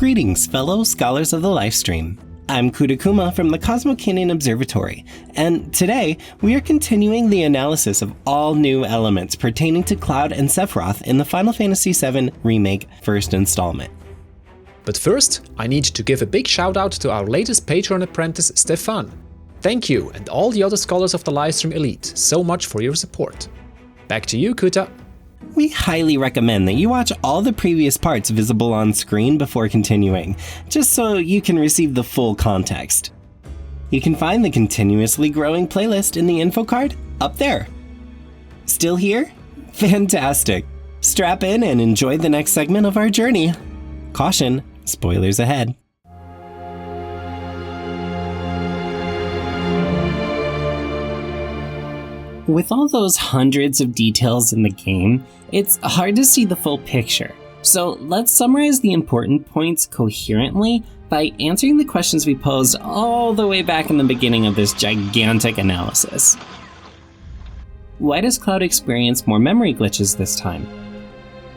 Greetings, fellow scholars of the livestream. I'm Kudakuma from the Cosmo Observatory, and today we are continuing the analysis of all new elements pertaining to Cloud and Sephiroth in the Final Fantasy VII Remake first installment. But first, I need to give a big shout out to our latest Patreon apprentice, Stefan. Thank you, and all the other scholars of the livestream elite, so much for your support. Back to you, Kuta. We highly recommend that you watch all the previous parts visible on screen before continuing, just so you can receive the full context. You can find the continuously growing playlist in the info card up there. Still here? Fantastic! Strap in and enjoy the next segment of our journey. Caution, spoilers ahead. With all those hundreds of details in the game, it's hard to see the full picture. So let's summarize the important points coherently by answering the questions we posed all the way back in the beginning of this gigantic analysis. Why does Cloud experience more memory glitches this time?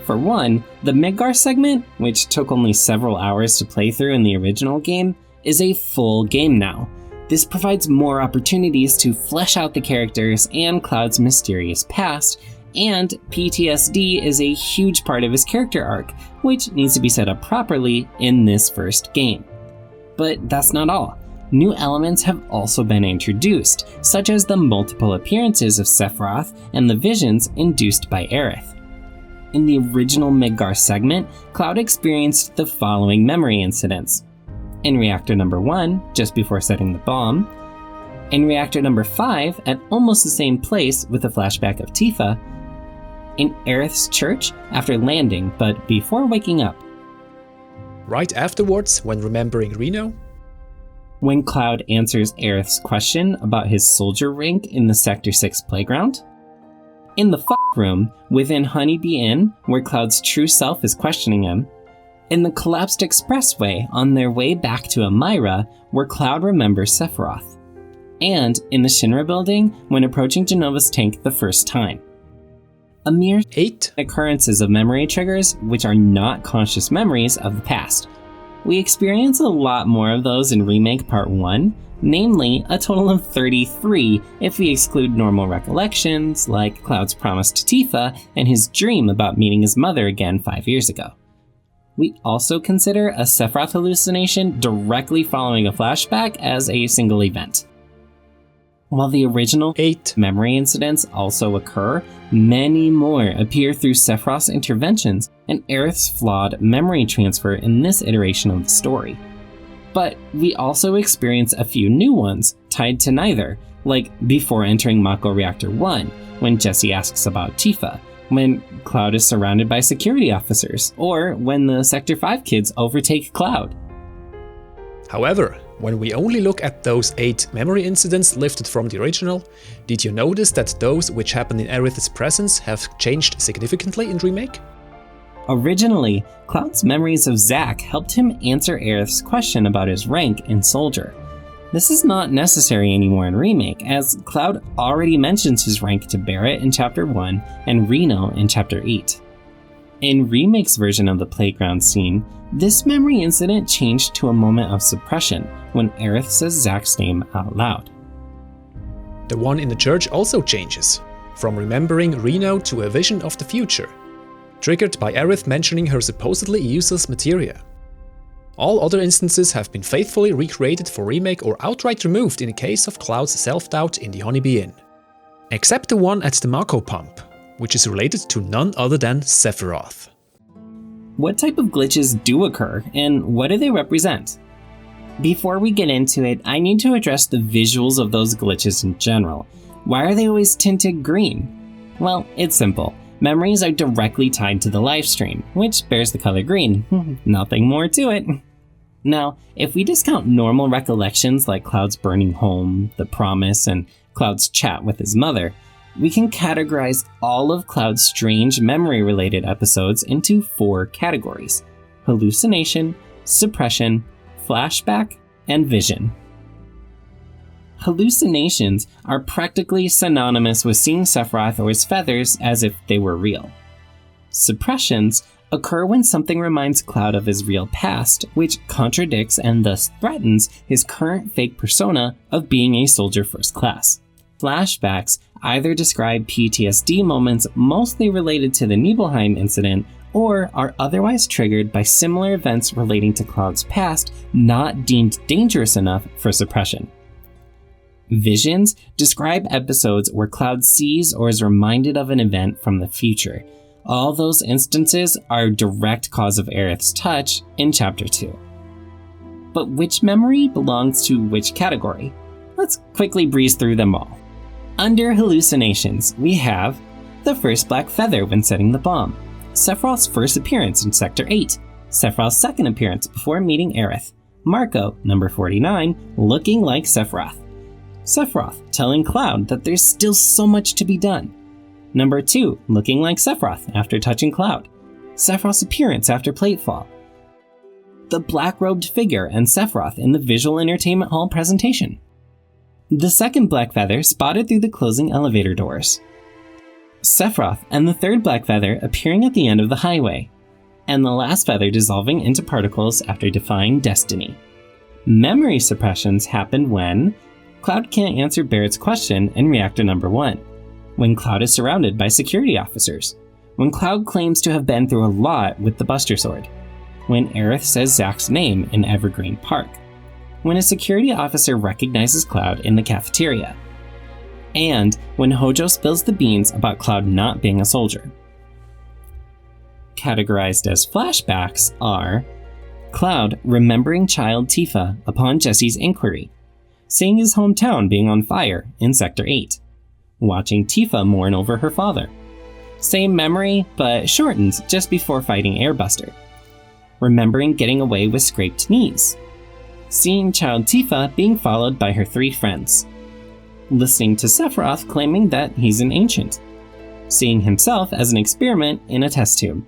For one, the Midgar segment, which took only several hours to play through in the original game, is a full game now. This provides more opportunities to flesh out the characters and Cloud's mysterious past, and PTSD is a huge part of his character arc, which needs to be set up properly in this first game. But that's not all. New elements have also been introduced, such as the multiple appearances of Sephiroth and the visions induced by Aerith. In the original Midgar segment, Cloud experienced the following memory incidents. In reactor number 1, just before setting the bomb. In reactor number 5, at almost the same place with a flashback of Tifa. In Aerith's church, after landing, but before waking up. Right afterwards, when remembering Reno. When Cloud answers Aerith's question about his soldier rank in the Sector 6 playground. In the room within Honeybee Inn, where Cloud's true self is questioning him. In the collapsed expressway on their way back to Amira, where Cloud remembers Sephiroth. And in the Shinra building when approaching Genova's tank the first time. A mere 8 occurrences of memory triggers which are not conscious memories of the past. We experience a lot more of those in Remake Part 1, namely a total of 33 if we exclude normal recollections like Cloud's promise to Tifa and his dream about meeting his mother again 5 years ago. We also consider a Sephiroth hallucination directly following a flashback as a single event. While the original 8 memory incidents also occur, many more appear through Sephiroth's interventions and Aerith's flawed memory transfer in this iteration of the story. But we also experience a few new ones tied to neither, like before entering Mako Reactor 1, when Jessie asks about Tifa, when Cloud is surrounded by security officers, or when the Sector 5 kids overtake Cloud. However, when we only look at those 8 memory incidents lifted from the original, did you notice that those which happened in Aerith's presence have changed significantly in Remake? Originally, Cloud's memories of Zack helped him answer Aerith's question about his rank in Soldier. This is not necessary anymore in Remake, as Cloud already mentions his rank to Barrett in Chapter 1 and Reno in Chapter 8. In Remake's version of the playground scene, this memory incident changed to a moment of suppression when Aerith says Zack's name out loud. The one in the church also changes, from remembering Reno to a vision of the future, triggered by Aerith mentioning her supposedly useless materia. All other instances have been faithfully recreated for Remake or outright removed in the case of Cloud's self-doubt in the Honeybee Inn. Except the one at the Mako pump, which is related to none other than Sephiroth. What type of glitches do occur, and what do they represent? Before we get into it, I need to address the visuals of those glitches in general. Why are they always tinted green? Well, it's simple. Memories are directly tied to the livestream, which bears the color green. Nothing more to it. Now, if we discount normal recollections like Cloud's burning home, the promise, and Cloud's chat with his mother, we can categorize all of Cloud's strange memory-related episodes into 4 categories: hallucination, suppression, flashback, and vision. Hallucinations are practically synonymous with seeing Sephiroth or his feathers as if they were real. Suppressions occur when something reminds Cloud of his real past, which contradicts and thus threatens his current fake persona of being a soldier first class. Flashbacks either describe PTSD moments mostly related to the Nibelheim incident, or are otherwise triggered by similar events relating to Cloud's past not deemed dangerous enough for suppression. Visions describe episodes where Cloud sees or is reminded of an event from the future. All those instances are a direct cause of Aerith's touch in Chapter 2. But which memory belongs to which category? Let's quickly breeze through them all. Under hallucinations, we have the first black feather when setting the bomb, Sephiroth's first appearance in Sector 8, Sephiroth's second appearance before meeting Aerith, Marco, number 49, looking like Sephiroth, Sephiroth telling Cloud that there's still so much to be done, number 2, looking like Sephiroth after touching Cloud, Sephiroth's appearance after Platefall, the black-robed figure and Sephiroth in the Visual Entertainment Hall presentation, the second black feather spotted through the closing elevator doors, Sephiroth and the third black feather appearing at the end of the highway, and the last feather dissolving into particles after defying destiny. Memory suppressions happen when Cloud can't answer Barrett's question in Reactor Number 1, when Cloud is surrounded by security officers, when Cloud claims to have been through a lot with the Buster Sword, when Aerith says Zack's name in Evergreen Park, when a security officer recognizes Cloud in the cafeteria, and when Hojo spills the beans about Cloud not being a soldier. Categorized as flashbacks are Cloud remembering child Tifa upon Jesse's inquiry, seeing his hometown being on fire in Sector 8, watching Tifa mourn over her father, same memory but shortened just before fighting Airbuster, remembering getting away with scraped knees, seeing child Tifa being followed by her 3 friends, listening to Sephiroth claiming that he's an ancient, seeing himself as an experiment in a test tube,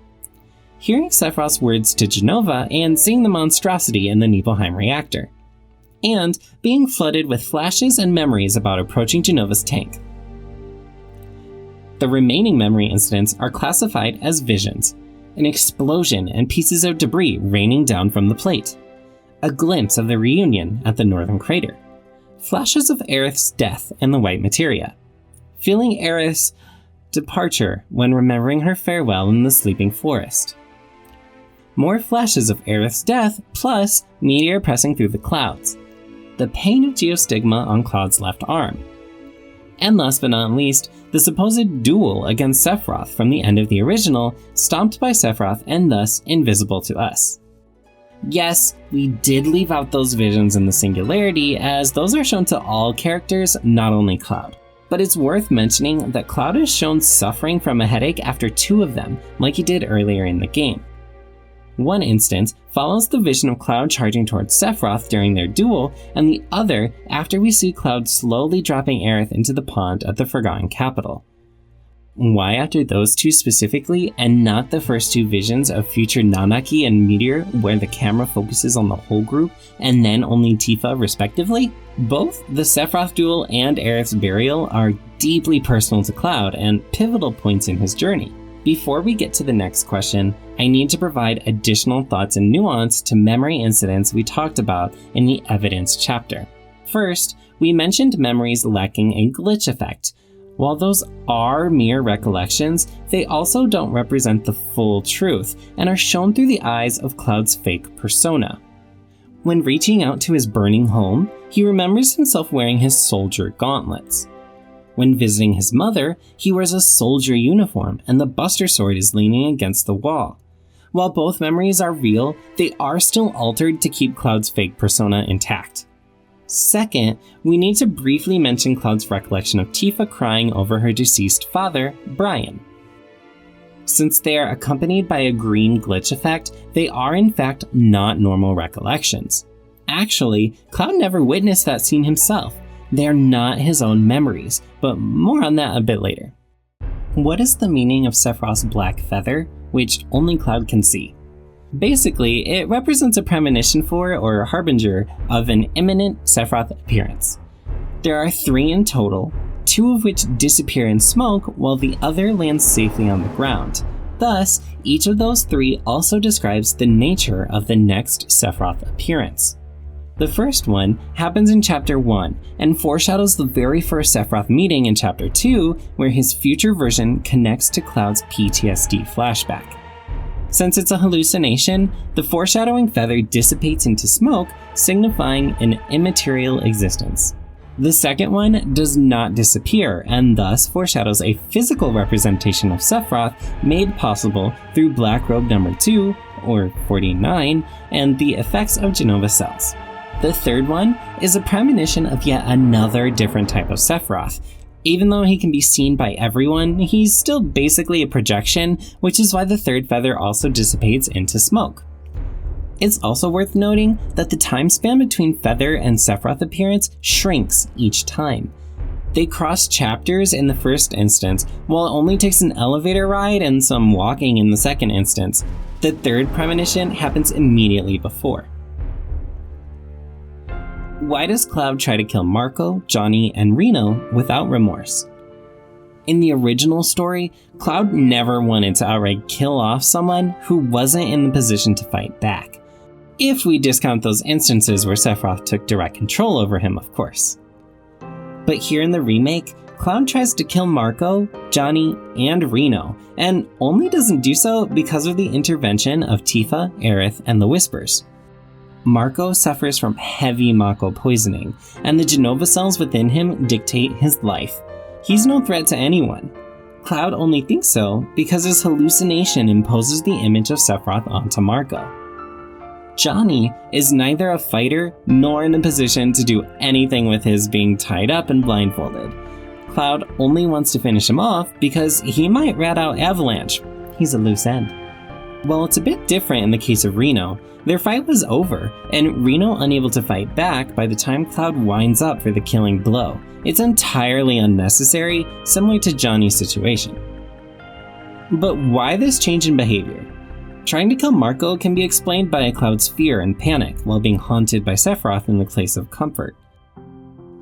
hearing Sephiroth's words to Jenova and seeing the monstrosity in the Nibelheim reactor, and being flooded with flashes and memories about approaching Genova's tank. The remaining memory incidents are classified as visions, an explosion and pieces of debris raining down from the plate, a glimpse of the reunion at the northern crater, flashes of Aerith's death in the white materia, feeling Aerith's departure when remembering her farewell in the sleeping forest, more flashes of Aerith's death plus meteor pressing through the clouds, the pain of geostigma on Cloud's left arm, and last but not least, the supposed duel against Sephiroth from the end of the original, stomped by Sephiroth and thus invisible to us. Yes, we did leave out those visions in the Singularity, as those are shown to all characters, not only Cloud. But it's worth mentioning that Cloud is shown suffering from a headache after 2 of them, like he did earlier in the game. One instance follows the vision of Cloud charging towards Sephiroth during their duel, and the other after we see Cloud slowly dropping Aerith into the pond at the Forgotten Capital. Why after those 2 specifically, and not the first 2 visions of future Nanaki and Meteor where the camera focuses on the whole group and then only Tifa respectively? Both the Sephiroth duel and Aerith's burial are deeply personal to Cloud and pivotal points in his journey. Before we get to the next question, I need to provide additional thoughts and nuance to memory incidents we talked about in the evidence chapter. First, we mentioned memories lacking a glitch effect. While those are mere recollections, they also don't represent the full truth and are shown through the eyes of Cloud's fake persona. When reaching out to his burning home, he remembers himself wearing his soldier gauntlets. When visiting his mother, he wears a soldier uniform and the Buster Sword is leaning against the wall. While both memories are real, they are still altered to keep Cloud's fake persona intact. Second, we need to briefly mention Cloud's recollection of Tifa crying over her deceased father, Brian. Since they are accompanied by a green glitch effect, they are in fact not normal recollections. Actually, Cloud never witnessed that scene himself. They are not his own memories, but more on that a bit later. What is the meaning of Sephiroth's black feather, which only Cloud can see? Basically, it represents a premonition for, or harbinger of, an imminent Sephiroth appearance. There are 3 in total, 2 of which disappear in smoke while the other lands safely on the ground. Thus, each of those three also describes the nature of the next Sephiroth appearance. The first one happens in Chapter 1 and foreshadows the very first Sephiroth meeting in Chapter 2, where his future version connects to Cloud's PTSD flashback. Since it's a hallucination, the foreshadowing feather dissipates into smoke, signifying an immaterial existence. The second one does not disappear, and thus foreshadows a physical representation of Sephiroth made possible through Black Robe number 2, or 49, and the effects of Genova cells. The third one is a premonition of yet another different type of Sephiroth. Even though he can be seen by everyone, he's still basically a projection, which is why the third feather also dissipates into smoke. It's also worth noting that the time span between Feather and Sephiroth appearance shrinks each time. They cross chapters in the first instance, while it only takes an elevator ride and some walking in the second instance. The third premonition happens immediately before. Why does Cloud try to kill Marco, Johnny, and Reno without remorse? In the original story, Cloud never wanted to outright kill off someone who wasn't in the position to fight back. If we discount those instances where Sephiroth took direct control over him, of course. But here in the remake, Cloud tries to kill Marco, Johnny, and Reno, and only doesn't do so because of the intervention of Tifa, Aerith, and the Whispers. Marco suffers from heavy Mako poisoning, and the Genova cells within him dictate his life. He's no threat to anyone. Cloud only thinks so because his hallucination imposes the image of Sephiroth onto Marco. Johnny is neither a fighter nor in a position to do anything with his being tied up and blindfolded. Cloud only wants to finish him off because he might rat out Avalanche. He's a loose end. Well, it's a bit different in the case of Reno. Their fight was over, and Reno unable to fight back by the time Cloud winds up for the killing blow. It's entirely unnecessary, similar to Johnny's situation. But why this change in behavior? Trying to kill Marco can be explained by Cloud's fear and panic while being haunted by Sephiroth in the place of comfort.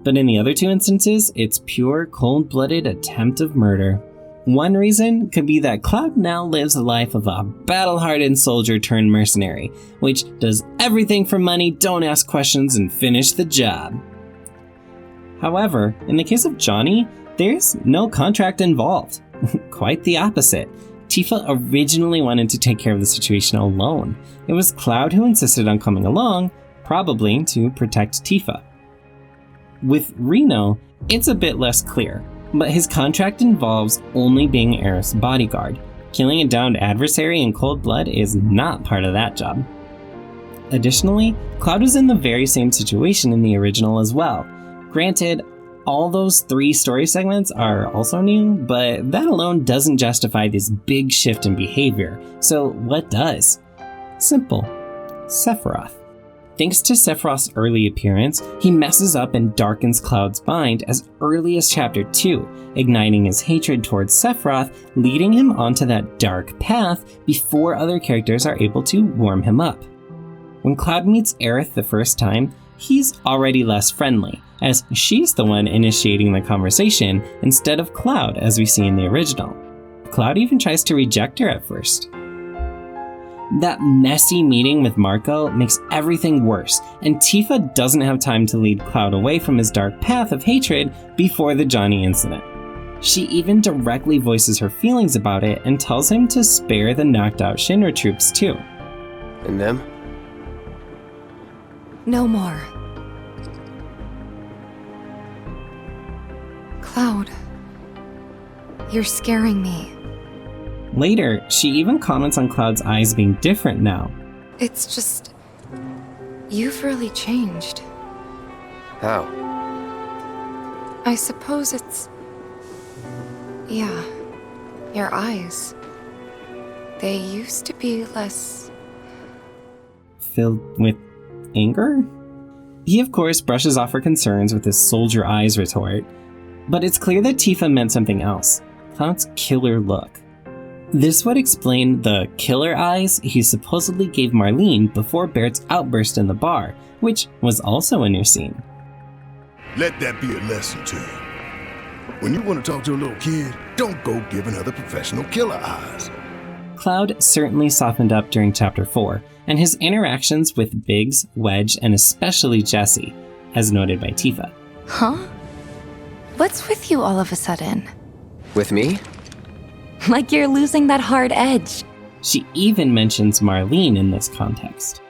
But in the other two instances, it's pure, cold-blooded attempt of murder. One reason could be that Cloud now lives a life of a battle-hardened soldier turned mercenary, which does everything for money, don't ask questions, and finish the job. However, in the case of Johnny, there's no contract involved. Quite the opposite. Tifa originally wanted to take care of the situation alone. It was Cloud who insisted on coming along, probably to protect Tifa. With Reno, it's a bit less clear, but his contract involves only being Aerith's bodyguard. Killing a downed adversary in cold blood is not part of that job. Additionally, Cloud was in the very same situation in the original as well. Granted, all those 3 story segments are also new, but that alone doesn't justify this big shift in behavior. So what does? Simple. Sephiroth. Thanks to Sephiroth's early appearance, he messes up and darkens Cloud's mind as early as Chapter 2, igniting his hatred towards Sephiroth, leading him onto that dark path before other characters are able to warm him up. When Cloud meets Aerith the first time, he's already less friendly, as she's the one initiating the conversation instead of Cloud as we see in the original. Cloud even tries to reject her at first. That messy meeting with Marco makes everything worse, and Tifa doesn't have time to lead Cloud away from his dark path of hatred before the Johnny incident. She even directly voices her feelings about it and tells him to spare the knocked out Shinra troops too. And them? No more. Cloud, you're scaring me. Later, she even comments on Cloud's eyes being different now. It's just... you've really changed. How? I suppose it's... yeah, your eyes. They used to be less... filled with anger? He of course brushes off her concerns with his soldier eyes retort, but it's clear that Tifa meant something else. Cloud's killer look. This would explain the killer eyes he supposedly gave Marlene before Barrett's outburst in the bar, which was also a new scene. Let that be a lesson to you. When you want to talk to a little kid, don't go giving other professional killer eyes. Cloud certainly softened up during Chapter 4, and his interactions with Biggs, Wedge, and especially Jessie, as noted by Tifa. Huh? What's with you all of a sudden? With me? Like you're losing that hard edge. She even mentions Marlene in this context.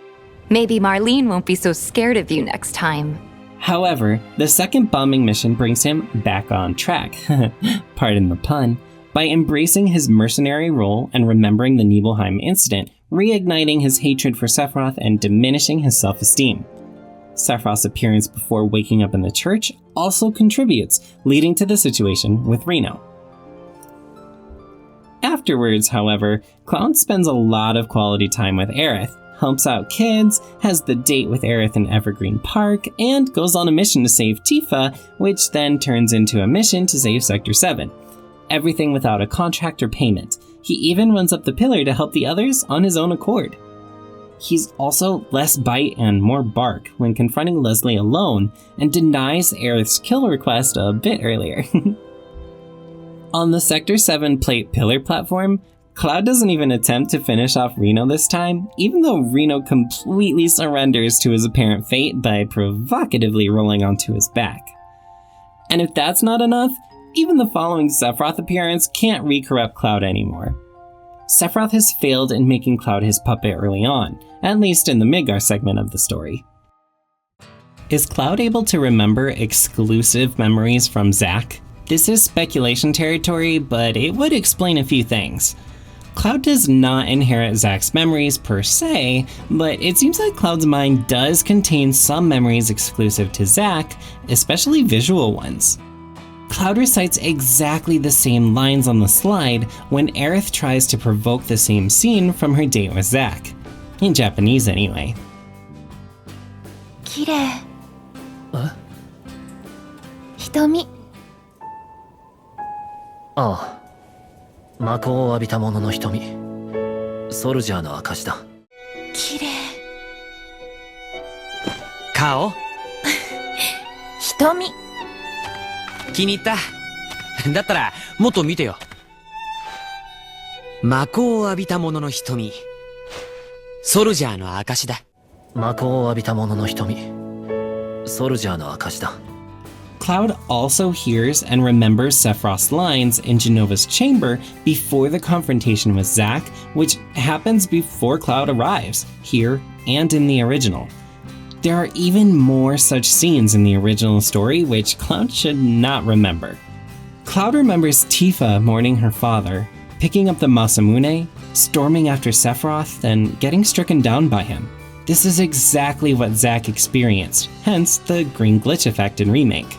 Maybe Marlene won't be so scared of you next time. However, the second bombing mission brings him back on track, pardon the pun, by embracing his mercenary role and remembering the Nibelheim incident, reigniting his hatred for Sephiroth and diminishing his self-esteem. Sephiroth's appearance before waking up in the church also contributes, leading to the situation with Reno. Afterwards, however, Cloud spends a lot of quality time with Aerith, helps out kids, has the date with Aerith in Evergreen Park, and goes on a mission to save Tifa, which then turns into a mission to save Sector 7. Everything without a contract or payment. He even runs up the pillar to help the others on his own accord. He's also less bite and more bark when confronting Leslie alone, and denies Aerith's kill request a bit earlier. On the Sector 7 plate pillar platform, Cloud doesn't even attempt to finish off Reno this time, even though Reno completely surrenders to his apparent fate by provocatively rolling onto his back. And if that's not enough, even the following Sephiroth appearance can't re-corrupt Cloud anymore. Sephiroth has failed in making Cloud his puppet early on, at least in the Midgar segment of the story. Is Cloud able to remember exclusive memories from Zack? This is speculation territory, but it would explain a few things. Cloud does not inherit Zack's memories per se, but it seems like Cloud's mind does contain some memories exclusive to Zack, especially visual ones. Cloud recites exactly the same lines on the slide when Aerith tries to provoke the same scene from her date with Zack. In Japanese anyway. 綺麗。瞳。ああ、魔法を浴びた者の瞳、ソルジャーの証だ。綺麗。顔瞳。気に入った。だったらもっと見てよ。魔法を浴びた者の瞳、ソルジャーの証だ。魔法を浴びた者の瞳、ソルジャーの証だ。Cloud also hears and remembers Sephiroth's lines in Genova's chamber before the confrontation with Zack, which happens before Cloud arrives, here and in the original. There are even more such scenes in the original story which Cloud should not remember. Cloud remembers Tifa mourning her father, picking up the Masamune, storming after Sephiroth, and getting stricken down by him. This is exactly what Zack experienced, hence the green glitch effect in Remake.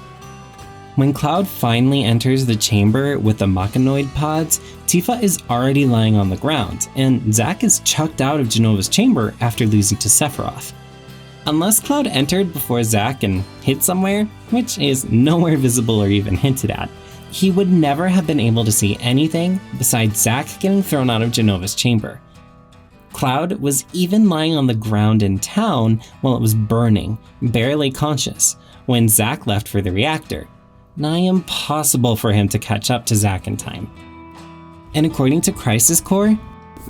When Cloud finally enters the chamber with the Machinoid pods, Tifa is already lying on the ground, and Zack is chucked out of Genova's chamber after losing to Sephiroth. Unless Cloud entered before Zack and hid somewhere, which is nowhere visible or even hinted at, he would never have been able to see anything besides Zack getting thrown out of Genova's chamber. Cloud was even lying on the ground in town while it was burning, barely conscious, when Zack left for the reactor. Nigh impossible for him to catch up to Zack in time. And according to Crisis Core,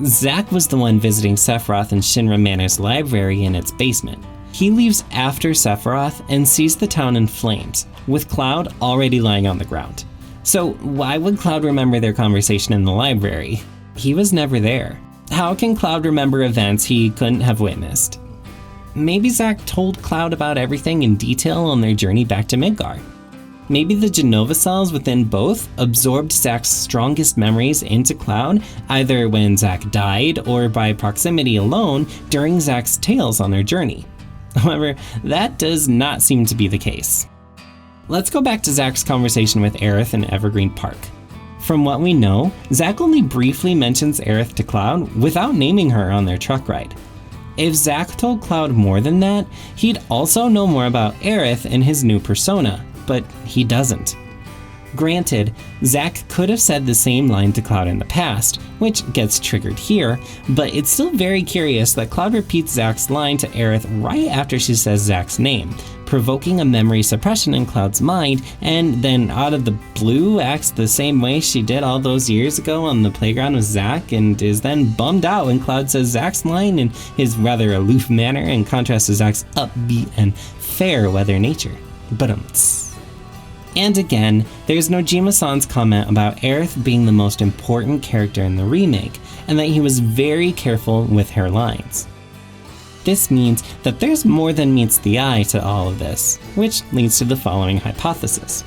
Zack was the one visiting Sephiroth in Shinra Manor's library in its basement. He leaves after Sephiroth and sees the town in flames, with Cloud already lying on the ground. So why would Cloud remember their conversation in the library? He was never there. How can Cloud remember events he couldn't have witnessed? Maybe Zack told Cloud about everything in detail on their journey back to Midgar. Maybe the Genova cells within both absorbed Zack's strongest memories into Cloud, either when Zack died or by proximity alone during Zack's tales on their journey. However, that does not seem to be the case. Let's go back to Zack's conversation with Aerith in Evergreen Park. From what we know, Zack only briefly mentions Aerith to Cloud without naming her on their truck ride. If Zack told Cloud more than that, he'd also know more about Aerith and his new persona, but he doesn't. Granted, Zack could have said the same line to Cloud in the past, which gets triggered here, but it's still very curious that Cloud repeats Zack's line to Aerith right after she says Zack's name, provoking a memory suppression in Cloud's mind, and then out of the blue acts the same way she did all those years ago on the playground with Zack, and is then bummed out when Cloud says Zack's line in his rather aloof manner in contrast to Zack's upbeat and fair weather nature. And again, there's Nojima-san's comment about Aerith being the most important character in the remake, and that he was very careful with her lines. This means that there's more than meets the eye to all of this, which leads to the following hypothesis.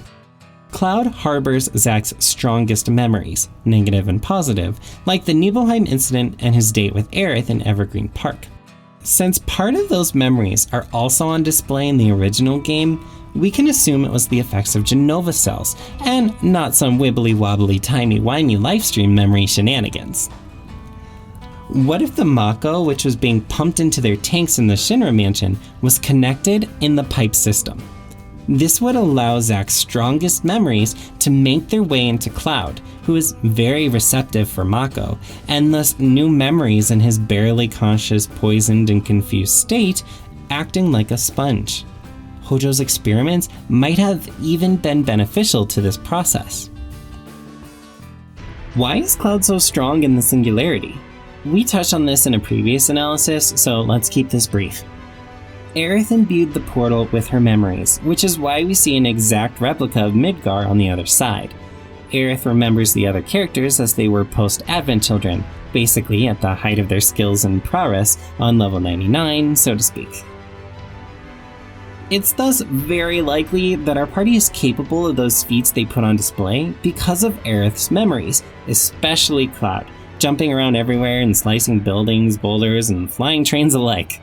Cloud harbors Zack's strongest memories, negative and positive, like the Nibelheim incident and his date with Aerith in Evergreen Park. Since part of those memories are also on display in the original game, we can assume it was the effects of Genova cells, and not some wibbly-wobbly timey-wimey livestream memory shenanigans. What if the Mako, which was being pumped into their tanks in the Shinra mansion, was connected in the pipe system? This would allow Zack's strongest memories to make their way into Cloud, who is very receptive for Mako, and thus new memories in his barely conscious, poisoned, and confused state, acting like a sponge. Hojo's experiments might have even been beneficial to this process. Why is Cloud so strong in the Singularity? We touched on this in a previous analysis, so let's keep this brief. Aerith imbued the portal with her memories, which is why we see an exact replica of Midgar on the other side. Aerith remembers the other characters as they were post-Advent children, basically at the height of their skills and prowess on level 99, so to speak. It's thus very likely that our party is capable of those feats they put on display because of Aerith's memories, especially Cloud, jumping around everywhere and slicing buildings, boulders, and flying trains alike.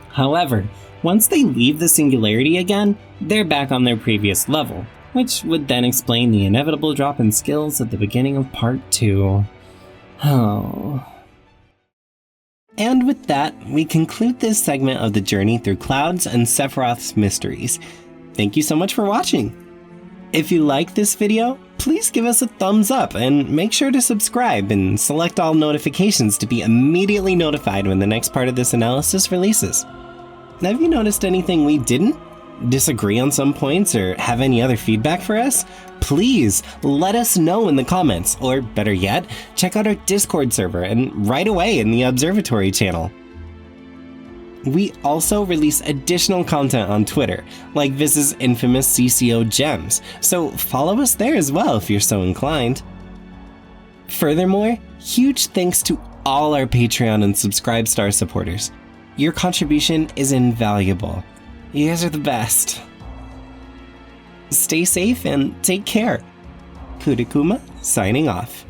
However, once they leave the Singularity again, they're back on their previous level, which would then explain the inevitable drop in skills at the beginning of Part 2. Oh. And with that, we conclude this segment of the journey through Cloud's and Sephiroth's mysteries. Thank you so much for watching! If you liked this video, please give us a thumbs up and make sure to subscribe and select all notifications to be immediately notified when the next part of this analysis releases. Have you noticed anything we didn't? Disagree on some points or have any other feedback for us? Please let us know in the comments, or better yet, check out our Discord server and right away in the Observatory channel. We also release additional content on Twitter, like Viz's infamous CCO gems, so follow us there as well if you're so inclined. Furthermore, huge thanks to all our Patreon and Subscribestar supporters. Your contribution is invaluable. You guys are the best. Stay safe and take care. Kurikuma signing off.